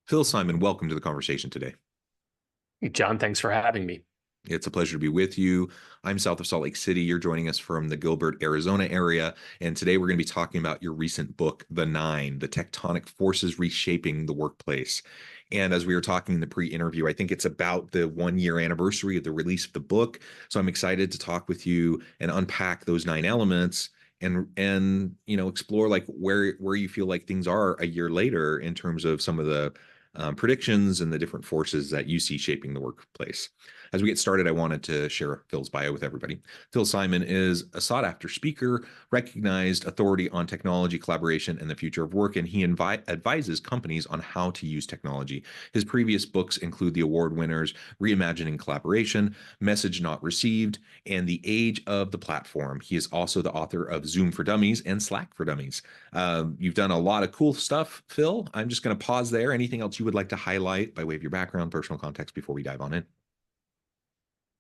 Phil Simon, welcome to the conversation today. Hey, John, thanks for having me. It's a pleasure to be with you. I'm south of Salt Lake City. You're joining us from the Gilbert, Arizona area. And today we're going to be talking about your recent book, The Nine, The Tectonic Forces Reshaping the Workplace. And as we were talking in the pre-interview, I think it's about the 1 year anniversary of the release of the book. So I'm excited to talk with you and unpack those 9 elements and explore like where you feel like things are a year later in terms of some of the predictions and the different forces that you see shaping the workplace. As we get started, I wanted to share Phil's bio with everybody. Phil Simon is a sought-after speaker, recognized authority on technology, collaboration, and the future of work, and he advises companies on how to use technology. His previous books include the award winners Reimagining Collaboration, Message Not Received, and The Age of the Platform. He is also the author of Zoom for Dummies and Slack for Dummies. You've done a lot of cool stuff, Phil. I'm just going to pause there. Anything else you would like to highlight by way of your background, personal context before we dive on in?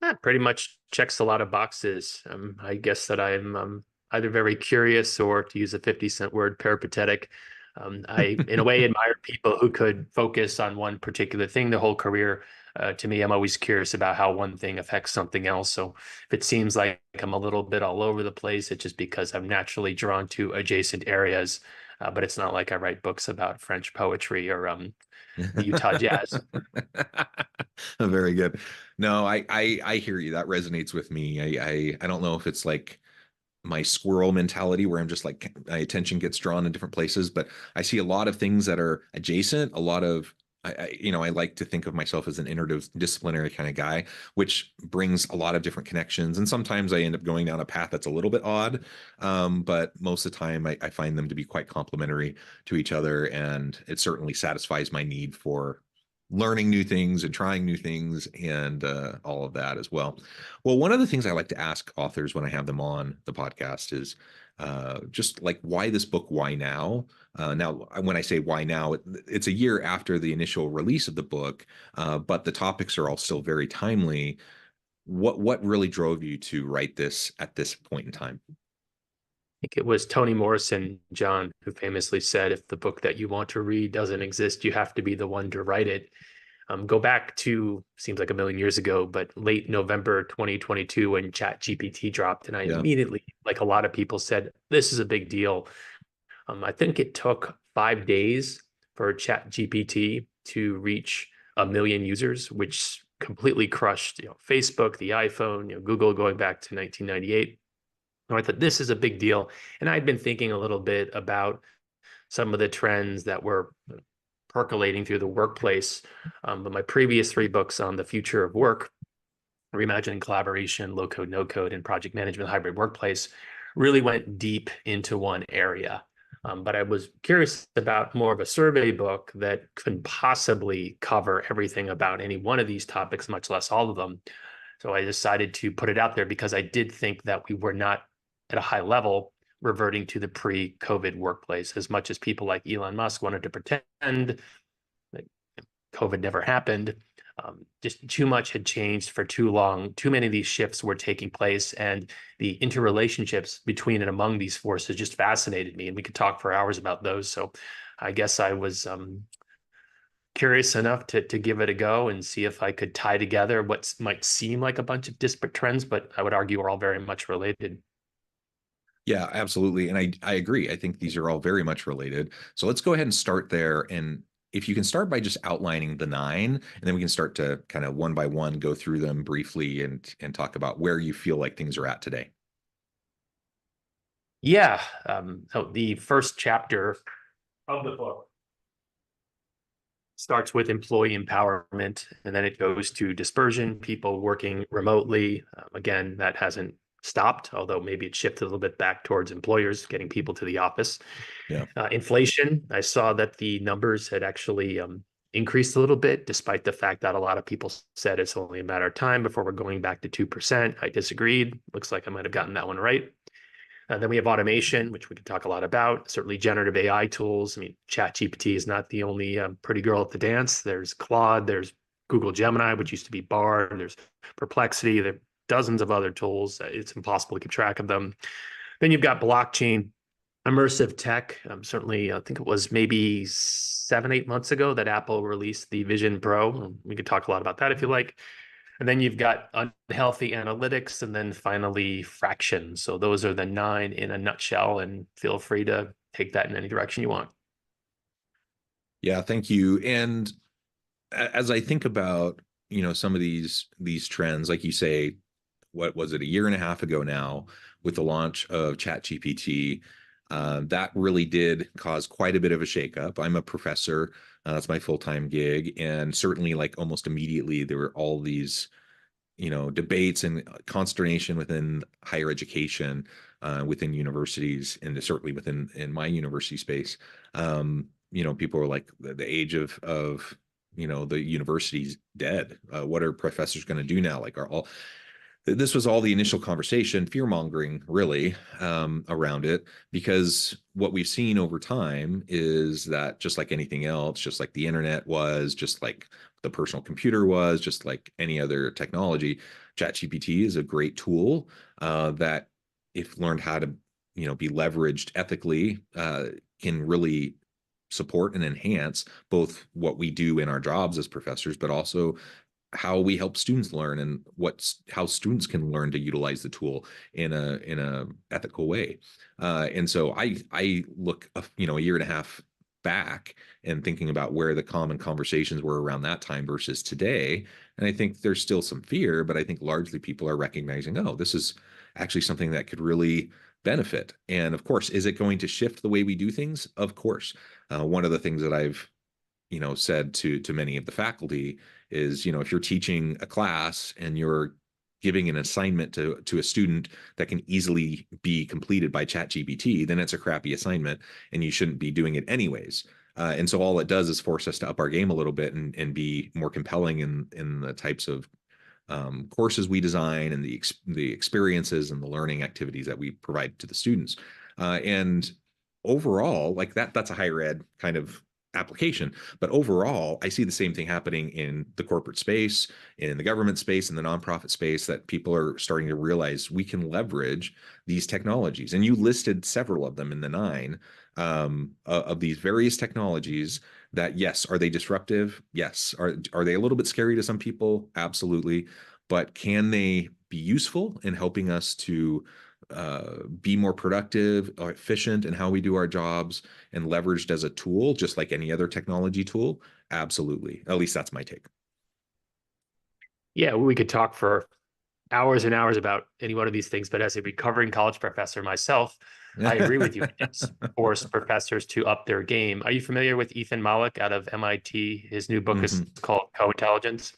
That pretty much checks a lot of boxes. I guess that I'm either very curious or, to use a 50-cent word, peripatetic. I, in a way, admire people who could focus on one particular thing the whole career. To me, I'm always curious about how one thing affects something else. So if it seems like I'm a little bit all over the place, it's just because I'm naturally drawn to adjacent areas. But it's not like I write books about French poetry or the Utah Jazz. Very good. No, I hear you. That resonates with me. I don't know if it's like my squirrel mentality where I'm just like my attention gets drawn in different places, but I see a lot of things that are adjacent, a lot of I like to think of myself as an interdisciplinary kind of guy, which brings a lot of different connections. And sometimes I end up going down a path that's a little bit odd. But most of the time I find them to be quite complementary to each other. And it certainly satisfies my need for learning new things and trying new things and all of that as well. Well, one of the things I like to ask authors when I have them on the podcast is just like, why this book? Why now? Now, when I say why now, it's a year after the initial release of the book, but the topics are all still very timely. What really drove you to write this at this point in time? Think it was Toni Morrison, John, who famously said, if the book that you want to read doesn't exist, you have to be the one to write it. Go back to, seems like a million years ago, but late November 2022 when ChatGPT dropped. And I Yeah. immediately, like a lot of people, said, this is a big deal. I think it took 5 days for ChatGPT to reach 1 million users, which completely crushed, Facebook, the iPhone, Google going back to 1998. And I thought this is a big deal. And I'd been thinking a little bit about some of the trends that were percolating through the workplace. But my previous 3 books on the future of work, Reimagining Collaboration, Low Code, No Code, and Project Management Hybrid Workplace, really went deep into one area. But I was curious about more of a survey book that could possibly cover everything about any one of these topics, much less all of them. So I decided to put it out there because I did think that we were not at a high level reverting to the pre-COVID workplace, as much as people like Elon Musk wanted to pretend that COVID never happened. Just too much had changed for too long. Too many of these shifts were taking place, and the interrelationships between and among these forces just fascinated me. And we could talk for hours about those. So I guess I was curious enough to give it a go and see if I could tie together what might seem like a bunch of disparate trends, but I would argue are all very much related. Yeah, absolutely. And I agree. I think these are all very much related. So let's go ahead and start there. And if you can start by just outlining the 9, and then we can start to kind of one by one go through them briefly and talk about where you feel like things are at today. Yeah. So the first chapter of the book starts with employee empowerment, and then it goes to dispersion, people working remotely. Again, that hasn't stopped, although maybe it shifted a little bit back towards employers getting people to the office. Yeah. Inflation, I saw that the numbers had actually increased a little bit, despite the fact that a lot of people said it's only a matter of time before we're going back to 2%. I disagreed. Looks like I might have gotten that one right. Then we have automation, which we could talk a lot about. Certainly generative AI tools. I mean, ChatGPT is not the only pretty girl at the dance. There's Claude, there's Google Gemini, which used to be Bard, there's Perplexity, there are dozens of other tools. It's impossible to keep track of them. Then you've got blockchain, Immersive tech. Certainly, I think it was maybe 7, 8 months ago that Apple released the Vision Pro. We could talk a lot about that if you like. And then you've got unhealthy analytics, and then finally fractions. So those are the 9 in a nutshell, and feel free to take that in any direction you want. Yeah, thank you. And as I think about, some of these trends, like you say, what was it, a year and a half ago now, with the launch of ChatGPT, that really did cause quite a bit of a shakeup. I'm a professor, that's my full-time gig, and certainly, like, almost immediately there were all these, debates and consternation within higher education, within universities, and certainly within in my university space. People were like, the age of the university's dead. What are professors going to do now? Like, are all this was all the initial conversation, fear mongering, really, around it, because what we've seen over time is that, just like anything else, just like the internet was, just like the personal computer was, just like any other technology, ChatGPT is a great tool, that, if learned how to, be leveraged ethically, can really support and enhance both what we do in our jobs as professors, but also how we help students learn, and how students can learn to utilize the tool in a ethical way. And so I look a year and a half back and thinking about where the common conversations were around that time versus today, and I think there's still some fear, but I think largely people are recognizing, oh, this is actually something that could really benefit. And of course, is it going to shift the way we do things? Of course. One of the things that I've said to many of the faculty is, if you're teaching a class and you're giving an assignment to a student that can easily be completed by ChatGPT, then it's a crappy assignment and you shouldn't be doing it anyways. And so all it does is force us to up our game a little bit, and be more compelling in the types of courses we design, and the experiences and the learning activities that we provide to the students. And overall, like, that's a higher ed kind of application. But overall, I see the same thing happening in the corporate space, in the government space, in the nonprofit space, that people are starting to realize we can leverage these technologies. And you listed several of them in the 9, of these various technologies that, yes, are they disruptive? Yes. Are they a little bit scary to some people? Absolutely. But can they be useful in helping us to be more productive or efficient in how we do our jobs, and leveraged as a tool, just like any other technology tool? Absolutely. At least that's my take. Yeah, we could talk for hours and hours about any one of these things, but as a recovering college professor myself, I agree with you. It's forced professors to up their game. Are you familiar with Ethan Mollick out of MIT? His new book is called Co-Intelligence.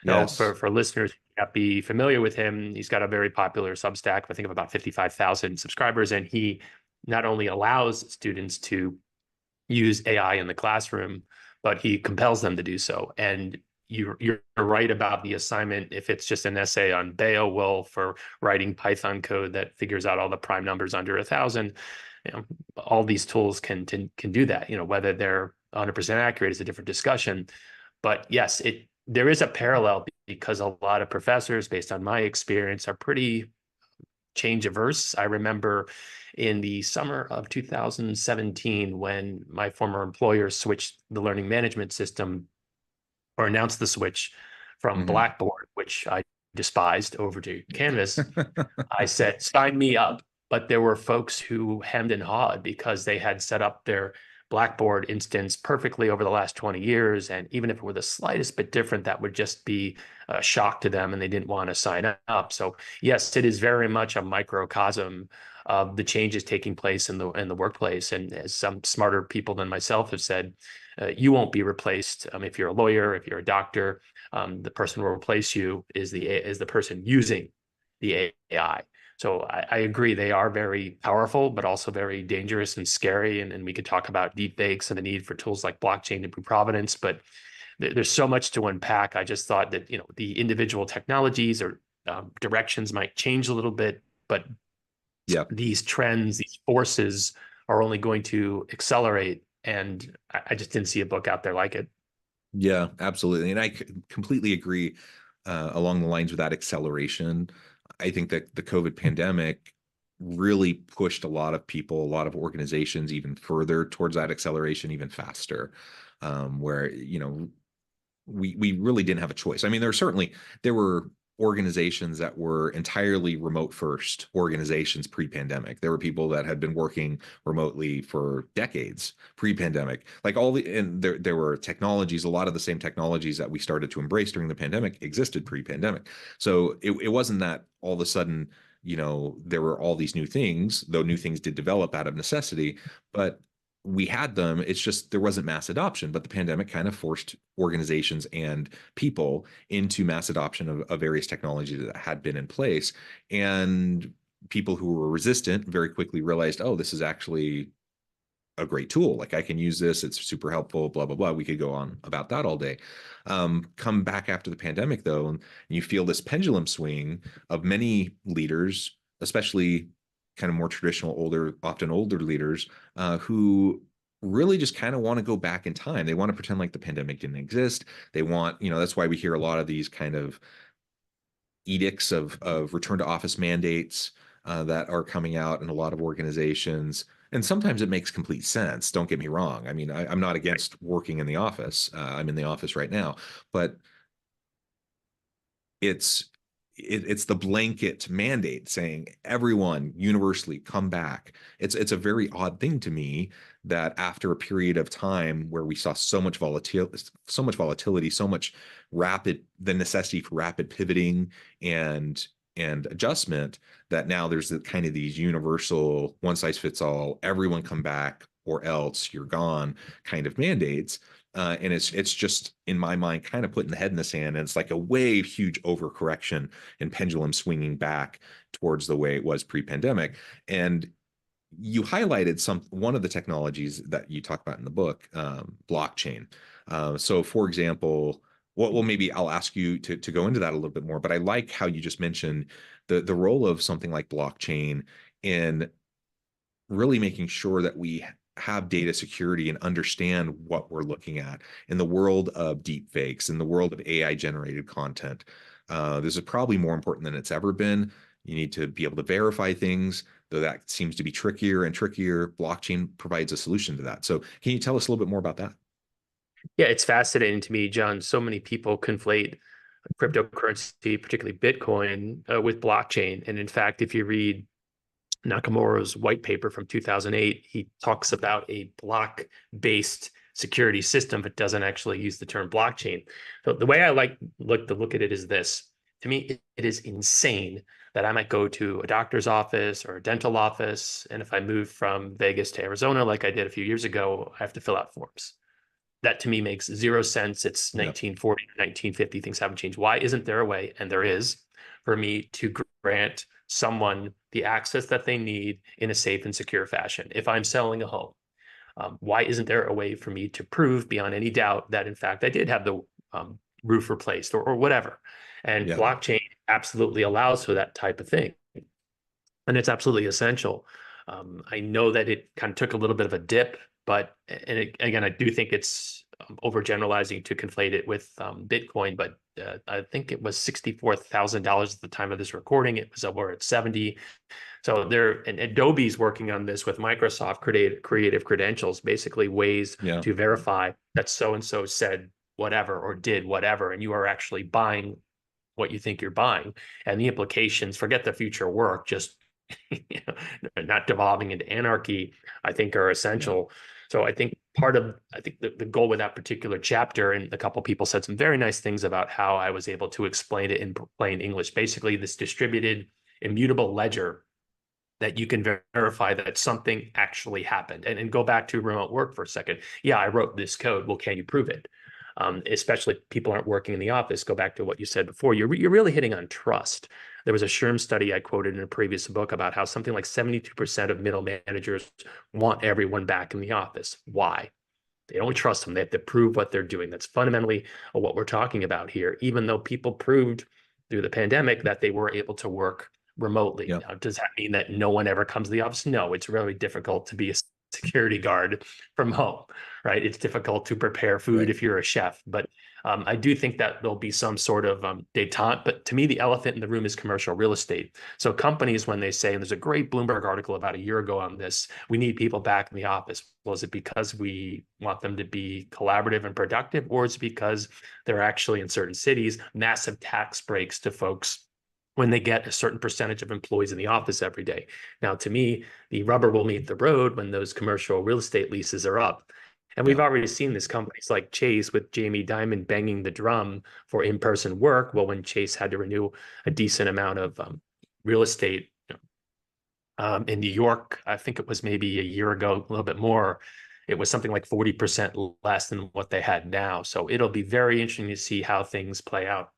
Now, Yes. for listeners who may not be familiar with him, he's got a very popular Substack, I think of about 55,000 subscribers, and he not only allows students to use AI in the classroom, but he compels them to do so. And you're right about the assignment. If it's just an essay on Beowulf or writing Python code that figures out all the prime numbers under 1,000, all these tools can do that. Whether they're 100% accurate is a different discussion. But yes, there is a parallel, because a lot of professors, based on my experience, are pretty change averse. I remember in the summer of 2017, when my former employer switched the learning management system, or announced the switch from Blackboard, which I despised, over to Canvas. I said, sign me up. But there were folks who hemmed and hawed, because they had set up their Blackboard instance perfectly over the last 20 years. And even if it were the slightest bit different, that would just be a shock to them, and they didn't want to sign up. So yes, it is very much a microcosm of the changes taking place in the workplace. And as some smarter people than myself have said, you won't be replaced. If you're a lawyer, if you're a doctor, the person who will replace you is the person using the AI. So I agree, they are very powerful, but also very dangerous and scary. And we could talk about deep fakes and the need for tools like blockchain to prove provenance, but there's so much to unpack. I just thought that the individual technologies or directions might change a little bit, but Yeah. these trends, these forces, are only going to accelerate. And I just didn't see a book out there like it. Yeah, absolutely. And I completely agree, along the lines of that acceleration. I think that the COVID pandemic really pushed a lot of people, a lot of organizations even further towards that acceleration even faster, where, we really didn't have a choice. I mean, there were organizations that were entirely remote first organizations pre-pandemic. There were people that had been working remotely for decades pre-pandemic. And there were technologies, a lot of the same technologies that we started to embrace during the pandemic existed pre-pandemic. So it wasn't that all of a sudden, there were all these new things, though new things did develop out of necessity, but we had them. It's just there wasn't mass adoption, but the pandemic kind of forced organizations and people into mass adoption of various technologies that had been in place. And people who were resistant very quickly realized, oh, this is actually a great tool. Like, I can use this. It's super helpful, blah, blah, blah. We could go on about that all day. Come back after the pandemic, though, and you feel this pendulum swing of many leaders, especially kind of more traditional, often older leaders, who really just kind of want to go back in time. They want to pretend like the pandemic didn't exist. They want, that's why we hear a lot of these kind of edicts of return to office mandates that are coming out in a lot of organizations. And sometimes it makes complete sense. Don't get me wrong. I mean, I'm not against working in the office. I'm in the office right now, but it's the blanket mandate saying everyone universally come back. It's a very odd thing to me that after a period of time where we saw so much volatility, the necessity for rapid pivoting and adjustment, that now there's kind of these universal one size fits all, everyone come back or else you're gone kind of mandates. And it's just, in my mind, kind of putting the head in the sand. And it's like a huge overcorrection and pendulum swinging back towards the way it was pre-pandemic. And you highlighted one of the technologies that you talk about in the book, blockchain. So, for example, well, maybe I'll ask you to go into that a little bit more. But I like how you just mentioned the role of something like blockchain in really making sure that we have data security and understand what we're looking at in the world of deep fakes, in the world of AI generated content. This is probably more important than it's ever been. You need to be able to verify things, though that seems to be trickier and trickier. Blockchain provides a solution to that. So can you tell us a little bit more about that? Yeah, it's fascinating to me, John. So many people conflate cryptocurrency, particularly Bitcoin, with blockchain. And in fact, if you read Nakamura's white paper from 2008, he talks about a block-based security system, but doesn't actually use the term blockchain. So the way I look at it is this. To me, it is insane that I might go to a doctor's office or a dental office, and if I move from Vegas to Arizona, like I did a few years ago, I have to fill out forms. That to me makes zero sense. It's 1940, 1950, things haven't changed. Why isn't there a way, and there is, for me to grant someone the access that they need in a safe and secure fashion? If I'm selling a home, why isn't there a way for me to prove beyond any doubt that in fact I did have the roof replaced or whatever? And blockchain absolutely allows for that type of thing. And it's absolutely essential. I know that it kind of took a little bit of a dip, but again, I do think it's overgeneralizing to conflate it with Bitcoin, but I think it was $64,000 at the time of this recording. It was over at 70. So and Adobe's working on this with Microsoft creative credentials, basically ways to verify that so-and-so said whatever or did whatever, and you are actually buying what you think you're buying. And the implications, forget the future work, just not devolving into anarchy, I think are essential. So I think the goal with that particular chapter, and a couple of people said some very nice things about how I was able to explain it in plain English, basically this distributed immutable ledger that you can verify that something actually happened. And go back to remote work for a second. Yeah, I wrote this code. Well, can you prove it? Especially if people aren't working in the office. Go back to what you said before. You're really hitting on trust. There was a SHRM study I quoted in a previous book about how something like 72% of middle managers want everyone back in the office. Why? They don't trust them. They have to prove what they're doing. That's fundamentally what we're talking about here, even though people proved through the pandemic that they were able to work remotely. Now, does that mean that no one ever comes to the office? No, it's really difficult to be a security guard from home, right? It's difficult to prepare food if you're a chef, but I do think that there'll be some sort of detente, but to me, the elephant in the room is commercial real estate. So companies, when they say, and there's a great Bloomberg article about a year ago on this, we need people back in the office. Well, is it because we want them to be collaborative and productive, or is it because they're actually in certain cities, massive tax breaks to folks when they get a certain percentage of employees in the office every day? Now, to me, the rubber will meet the road when those commercial real estate leases are up. And we've Yeah. already seen this, companies like Chase with Jamie Dimon banging the drum for in-person work. Well, when Chase had to renew a decent amount of real estate in New York, I think it was maybe a year ago, a little bit more, it was something like 40% less than what they had now. So it'll be very interesting to see how things play out.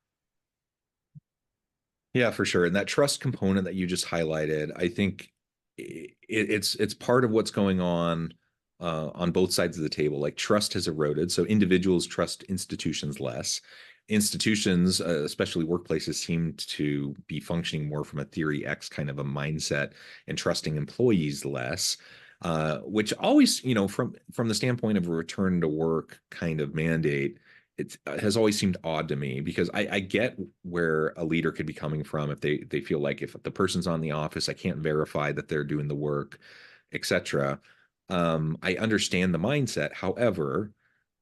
Yeah, for sure. And that trust component that you just highlighted, I think it's part of what's going on both sides of the table. Like trust has eroded, so individuals trust institutions less. Institutions, especially workplaces, seem to be functioning more from a theory X kind of a mindset and trusting employees less. Which always, from the standpoint of a return to work kind of mandate, it has always seemed odd to me because I get where a leader could be coming from if they feel like if the person's on the office, I can't verify that they're doing the work, etc. I understand the mindset. However,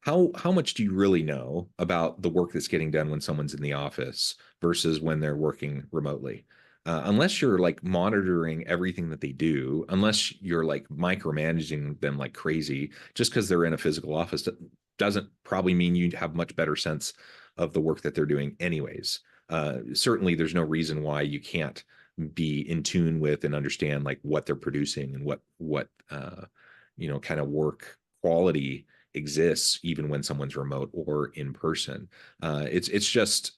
how much do you really know about the work that's getting done when someone's in the office versus when they're working remotely? Unless you're like monitoring everything that they do, unless you're like micromanaging them like crazy, just because they're in a physical office doesn't probably mean you have much better sense of the work that they're doing anyways. Certainly there's no reason why you can't be in tune with and understand like what they're producing and what kind of work quality exists even when someone's remote or in person. It's just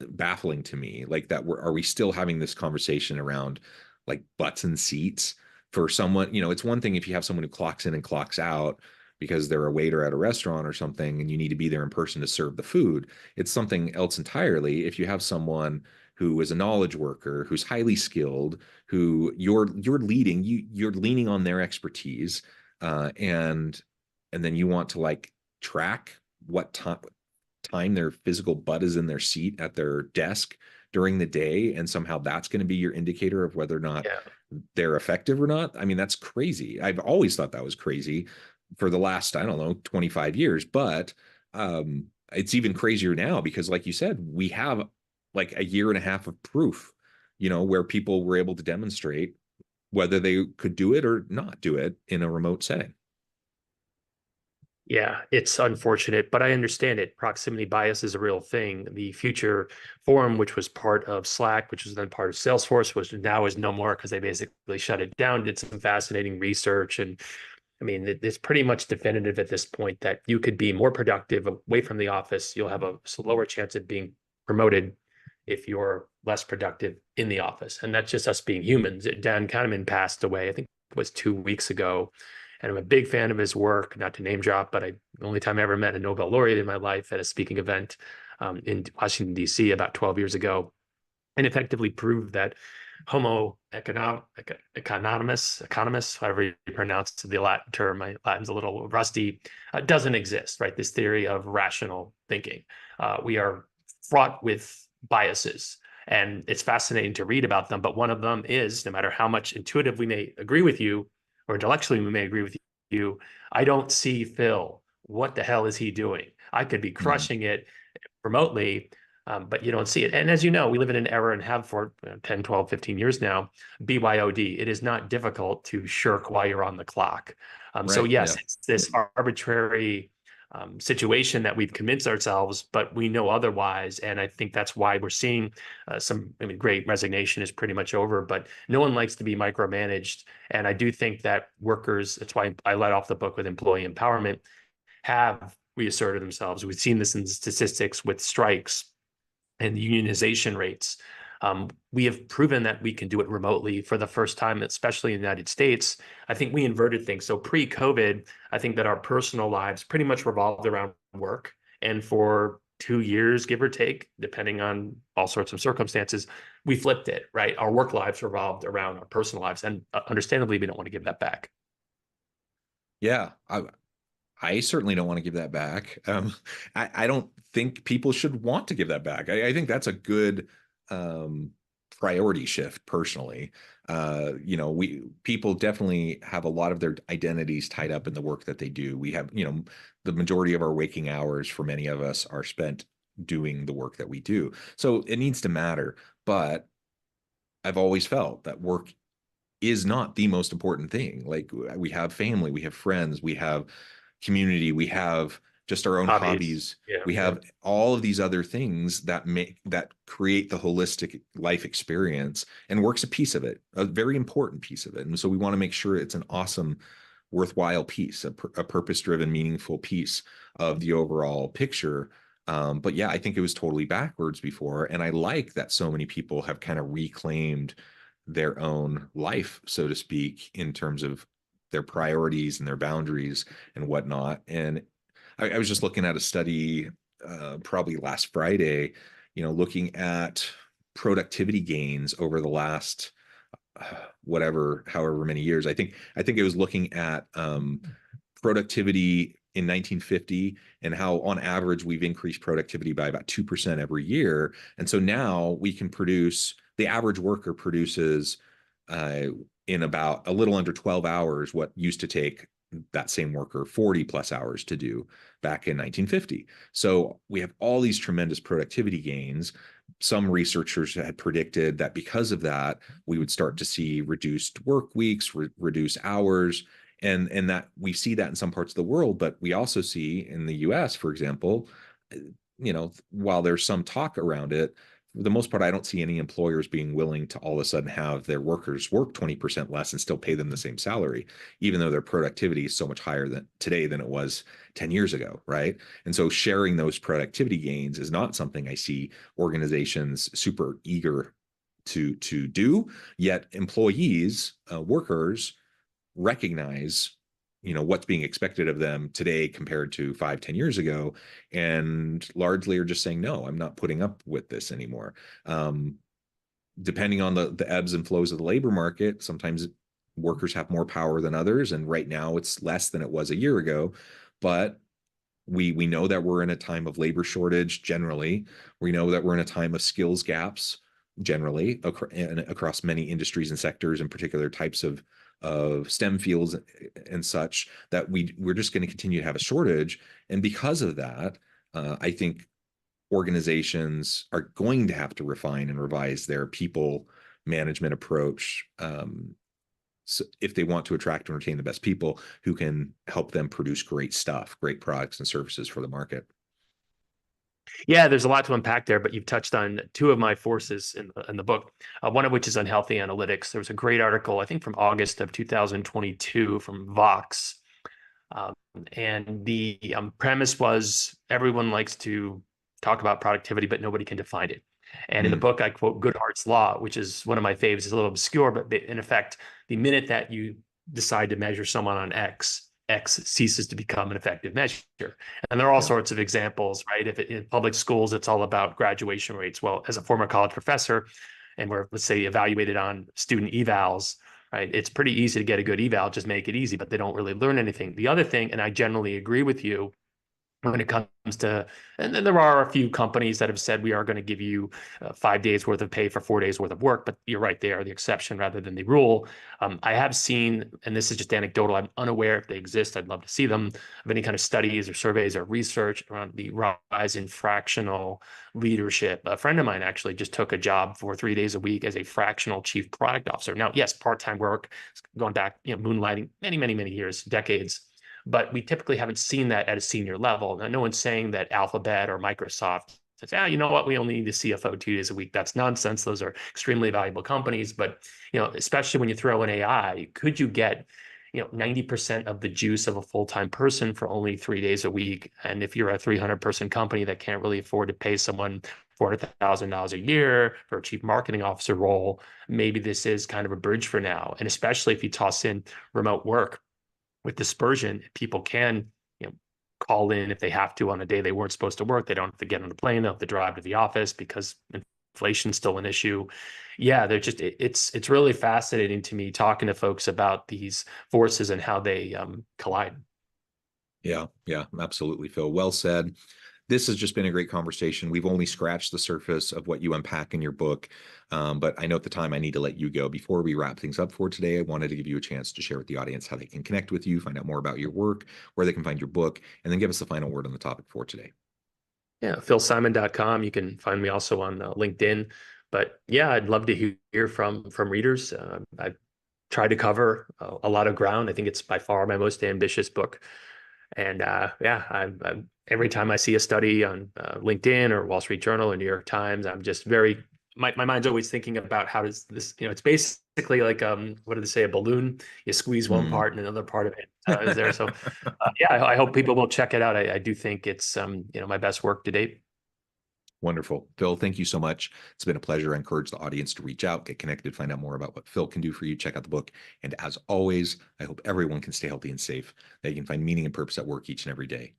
baffling to me like that are we still having this conversation around like butts and seats for someone. It's one thing if you have someone who clocks in and clocks out because they're a waiter at a restaurant or something and you need to be there in person to serve the food. It's something else entirely if you have someone who is a knowledge worker, who's highly skilled, who you're leading, you're leaning on their expertise, and then you want to like track what time their physical butt is in their seat at their desk during the day, and somehow that's going to be your indicator of whether or not Yeah. they're effective or not. I mean, that's crazy. I've always thought that was crazy for the last, I don't know, 25 years, but it's even crazier now because like you said, we have like a year and a half of proof, where people were able to demonstrate whether they could do it or not do it in a remote setting. Yeah, it's unfortunate, but I understand it. Proximity bias is a real thing. The Future Forum, which was part of Slack, which was then part of Salesforce, which now is no more because they basically shut it down, did some fascinating research. And I mean, it's pretty much definitive at this point that you could be more productive away from the office. You'll have a lower chance of being promoted if you're less productive in the office. And that's just us being humans. Dan Kahneman passed away, I think it was 2 weeks ago. And I'm a big fan of his work, not to name drop, but the only time I ever met a Nobel laureate in my life at a speaking event in Washington, D.C. about 12 years ago, and effectively proved that Homo economist, however you pronounce the Latin term, my Latin's a little rusty, doesn't exist, right? This theory of rational thinking. We are fraught with biases, and it's fascinating to read about them. But one of them is, no matter how much intuitive we may agree with you, or intellectually we may agree with you, I don't see Phil. What the hell is he doing? I could be crushing it remotely, but you don't see it. And as you know, we live in an era and have for 10, 12, 15 years now, BYOD. It is not difficult to shirk while you're on the clock. So Right. yes, Yeah. it's this arbitrary situation that we've convinced ourselves, but we know otherwise. And I think that's why we're seeing great resignation is pretty much over, but no one likes to be micromanaged. And I do think that workers, that's why I led off the book with employee empowerment, have reasserted themselves. We've seen this in statistics with strikes and unionization rates. We have proven that we can do it remotely for the first time, especially in the United States. I think we inverted things. So pre-COVID, I think that our personal lives pretty much revolved around work. And for 2 years, give or take, depending on all sorts of circumstances, we flipped it, right? Our work lives revolved around our personal lives. And understandably, we don't want to give that back. Yeah. I certainly don't want to give that back. I don't think people should want to give that back. I think that's a good um, priority shift personally. We people definitely have a lot of their identities tied up in the work that they do. We have, the majority of our waking hours for many of us are spent doing the work that we do. So it needs to matter. But I've always felt that work is not the most important thing. Like we have family, we have friends, we have community, we have just our own Hobbies. hobbies. Yeah, We yeah. have all of these other things that create the holistic life experience, and work's a piece of it, a very important piece of it. And so we want to make sure it's an awesome, worthwhile piece, a purpose-driven, meaningful piece of the overall picture. But yeah, I think it was totally backwards before. And I like that so many people have kind of reclaimed their own life, so to speak, in terms of their priorities and their boundaries and whatnot. And I was just looking at a study probably last Friday, looking at productivity gains over the last however many years. I think it was looking at productivity in 1950 and how on average we've increased productivity by about 2% every year. And so now we can produce, the average worker produces uh, in about a little under 12 hours what used to take that same worker 40 plus hours to do back in 1950. So we have all these tremendous productivity gains. Some researchers had predicted that because of that, we would start to see reduced work weeks, reduced hours, and that we see that in some parts of the world, but we also see in the US, for example, while there's some talk around it, for the most part, I don't see any employers being willing to all of a sudden have their workers work 20% less and still pay them the same salary, even though their productivity is so much higher today than it was 10 years ago, right? And so sharing those productivity gains is not something I see organizations super eager to do, yet employees, workers, recognize what's being expected of them today compared to 5-10 years ago, and largely are just saying, no, I'm not putting up with this anymore. Depending on the ebbs and flows of the labor market, sometimes workers have more power than others, and right now it's less than it was a year ago. But we know that we're in a time of labor shortage generally. We know that we're in a time of skills gaps generally across many industries and sectors, in particular types of STEM fields and such, that we're just going to continue to have a shortage. And because of that, I think organizations are going to have to refine and revise their people management approach, so if they want to attract and retain the best people who can help them produce great stuff, great products and services for the market. Yeah, there's a lot to unpack there, but you've touched on two of my forces in the book, one of which is unhealthy analytics. There was a great article, I think from August of 2022 from Vox. Um, and the premise was everyone likes to talk about productivity, but nobody can define it. And in the book, I quote Goodhart's Law, which is one of my faves. It's a little obscure, but in effect, the minute that you decide to measure someone on X, X ceases to become an effective measure. And there are all Yeah. sorts of examples, right? If in public schools, it's all about graduation rates. Well, as a former college professor, and we're, let's say, evaluated on student evals, right? It's pretty easy to get a good eval, just make it easy, but they don't really learn anything. The other thing, and I generally agree with you, when it comes to, and then there are a few companies that have said we are going to give you 5 days worth of pay for 4 days worth of work, but you're right, they are the exception rather than the rule. I have seen, and this is just anecdotal, I'm unaware if they exist, I'd love to see them, of any kind of studies or surveys or research around the rise in fractional leadership. A friend of mine actually just took a job for 3 days a week as a fractional chief product officer. Now, yes, part-time work, going back, moonlighting many years, decades. But we typically haven't seen that at a senior level. Now, no one's saying that Alphabet or Microsoft says, you know what, we only need a CFO 2 days a week. That's nonsense. Those are extremely valuable companies. But, especially when you throw in AI, could you get, 90% of the juice of a full-time person for only 3 days a week? And if you're a 300-person company that can't really afford to pay someone $400,000 a year for a chief marketing officer role, maybe this is kind of a bridge for now. And especially if you toss in remote work, with dispersion, people can, call in if they have to on a day they weren't supposed to work. They don't have to get on a plane. They'll have to drive to the office because inflation's still an issue. Yeah, they're just, it's really fascinating to me talking to folks about these forces and how they collide. Yeah, yeah, absolutely, Phil. Well said. This has just been a great conversation. We've only scratched the surface of what you unpack in your book, but I know at the time I need to let you go. Before we wrap things up for today, I wanted to give you a chance to share with the audience how they can connect with you, find out more about your work, where they can find your book, and then give us the final word on the topic for today. Yeah, philsimon.com. You can find me also on LinkedIn. But yeah, I'd love to hear from readers. I tried to cover a lot of ground. I think it's by far my most ambitious book. And yeah, every time I see a study on LinkedIn or Wall Street Journal or New York Times, I'm just very my mind's always thinking about how does this, it's basically like what do they say, a balloon? You squeeze one Hmm. part and another part of it is there. So yeah, I hope people will check it out. I do think it's my best work to date. Wonderful. Phil, thank you so much. It's been a pleasure. I encourage the audience to reach out, get connected, find out more about what Phil can do for you. Check out the book. And as always, I hope everyone can stay healthy and safe, that you can find meaning and purpose at work each and every day.